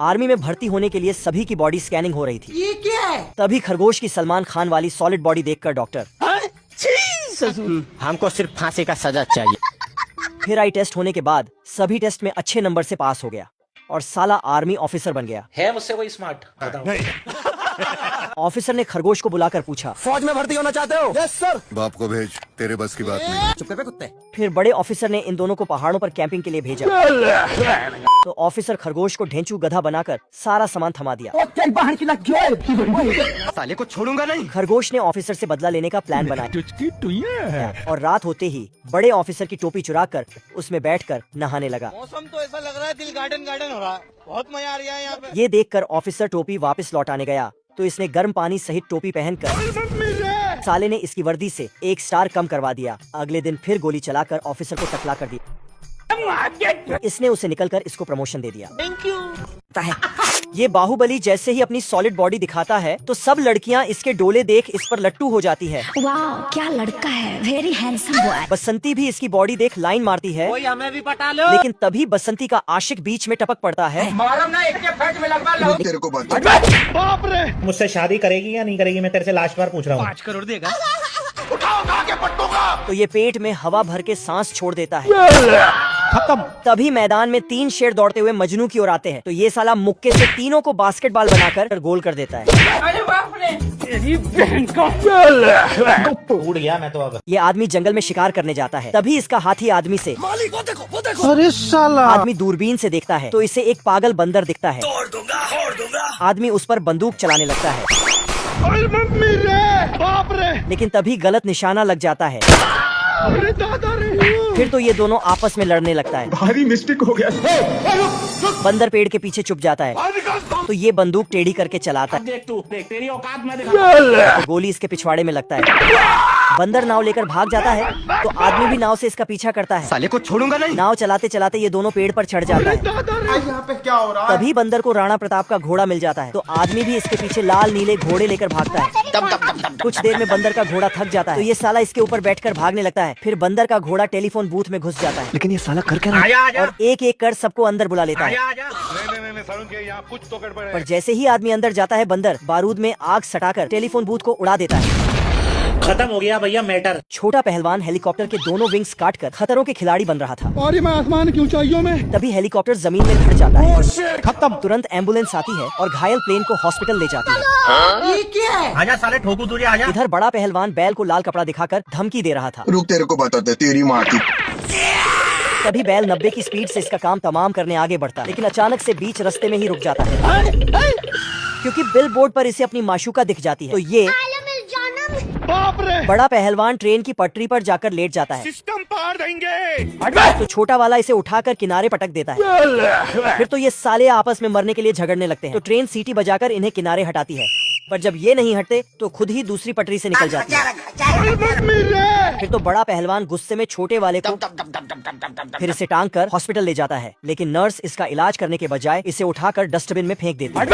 Army में भर्ती होने के लिए सभी की बॉडी स्कैनिंग हो रही थी। ये क्या है? तभी खरगोश की सलमान खान वाली सॉलिड बॉडी देखकर डॉक्टर, हमको सिर्फ फांसी का सजा चाहिए। फिर आई टेस्ट होने के बाद सभी टेस्ट में अच्छे नंबर से पास हो गया और साला आर्मी ऑफिसर बन गया। है मुझसे कोई स्मार्ट? ऑफिसर ने खरगोश को बुलाकर पूछा, फौज में भर्ती होना चाहते हो? Yes sir. बाप को भेज, तेरे बस की बात नहीं। चुप कर कुत्ते। फिर बड़े ऑफिसर ने इन दोनों को पहाड़ों पर कैंपिंग के लिए भेजा। तो ऑफिसर खरगोश को ढेंचू गधा बनाकर सारा सामान थमा दिया। साले को छोड़ूंगा नहीं। खरगोश ने ऑफिसर से बदला लेने का प्लान बनाया और रात होते ही बड़े ऑफिसर की टोपी चुराकर उसमें बैठकर नहाने लगा। मौसम तो ऐसा लग रहा है दिल गार्डन गार्डन हो रहा है। बहुत मजा आ रहा है यहाँ पे। ये देखकर ऑफिसर टोपी वापस लौटाने गया तो इसने गर्म पानी सहित टोपी पहनकर साले ने इसकी वर्दी से 1 स्टार कम करवा दिया। अगले दिन फिर गोली चलाकर ऑफिसर को टकला कर दिया। इसने उसे निकलकर इसको प्रमोशन दे दिया। Thank you. ये बाहुबली जैसे ही अपनी सॉलिड बॉडी दिखाता है तो सब लड़कियां इसके डोले देख इस पर लट्टू हो जाती है। वाह क्या लड़का है, वेरी हैंडसम बॉय। बसंती भी इसकी बॉडी देख लाइन मारती है, कोई हमें भी पटा लो। लेकिन तभी बसंती का आशिक बीच में टपक पड़ता है। तेरे को बता। मुझसे शादी करेगी या नहीं करेगी? मैं तेरे से लास्ट बार पूछ रहा हूँ। 5 करोड़ देगा। तो ये पेट में हवा भर के सांस छोड़ देता है। खत्म। तभी मैदान में 3 शेर दौड़ते हुए मजनू की ओर आते हैं तो ये साला मुक्के से तीनों को बास्केटबॉल बनाकर गोल कर देता है। अरे बाप रे। उड़ गया मैं तो अब। ये आदमी जंगल में शिकार करने जाता है तभी इसका हाथी आदमी से, अरे साला। आदमी दूरबीन से देखता है तो इसे एक पागल बंदर दिखता है। आदमी उस पर बंदूक चलाने लगता है, मम्मी रे, बाप रे। लेकिन तभी गलत निशाना लग जाता है। अरे दादा रे। फिर तो ये दोनों आपस में लड़ने लगता है। भारी मिस्टेक हो गया। बंदर पेड़ के पीछे छुप जाता है तो ये बंदूक टेढ़ी करके चलाता है। देख तू, देख तेरी औकात मैं दिखा। तो गोली इसके पिछवाड़े में लगता है। बंदर नाव लेकर भाग जाता है तो आदमी भी नाव से इसका पीछा करता है। साले को छोड़ूंगा नहीं। नाव चलाते चलाते ये दोनों पेड़ पर चढ़ जाता है। यहाँ पे क्या हो रहा है? तभी बंदर को राणा प्रताप का घोड़ा मिल जाता है तो आदमी भी इसके पीछे लाल नीले घोड़े लेकर भागता है। कुछ देर में बंदर का घोड़ा थक जाता है तो ये साला इसके ऊपर बैठकर भागने लगता है। फिर बंदर का घोड़ा टेलीफोन बूथ में घुस जाता है, लेकिन ये साला कर क्या आजा आजा और एक एक कर सबको अंदर बुला लेता है। आजा। पर जैसे ही आदमी अंदर जाता है बंदर बारूद में आग सटाकर टेलीफोन बूथ को उड़ा देता है। खत्म हो गया भैया मैटर। छोटा पहलवान हेलीकॉप्टर के दोनों विंग्स काटकर खतरों के खिलाड़ी बन रहा था। और मैं आसमान की ऊंचाइयों में। तभी हेलीकॉप्टर जमीन में धड़ जाता है। खत्म। तुरंत एम्बुलेंस आती है और घायल प्लेन को हॉस्पिटल ले जाती है। ये क्या है? आजा साले ठोकू तुझे, आजा। इधर बड़ा पहलवान बैल को लाल कपड़ा दिखाकर धमकी दे रहा था। रुक, तेरे को बताते तेरी माँ की। तभी बैल 90 की स्पीड से इसका काम तमाम करने आगे बढ़ता, लेकिन अचानक से बीच रास्ते में ही रुक जाता है क्योंकि बिल बोर्ड पर इसे अपनी माशूका दिख जाती है। तो ये बाप रे। बड़ा पहलवान ट्रेन की पटरी पर जाकर लेट जाता है। सिस्टम पार देंगे। तो छोटा वाला इसे उठाकर किनारे पटक देता है। फिर तो ये साले आपस में मरने के लिए झगड़ने लगते हैं तो ट्रेन सीटी बजाकर इन्हें किनारे हटाती है। पर जब ये नहीं हटते तो खुद ही दूसरी पटरी से निकल जाती है। फिर तो बड़ा पहलवान गुस्से में छोटे वाले को फिर इसे टांग कर हॉस्पिटल ले जाता है, लेकिन नर्स इसका इलाज करने के बजाय इसे उठाकर डस्टबिन में फेंक देती है।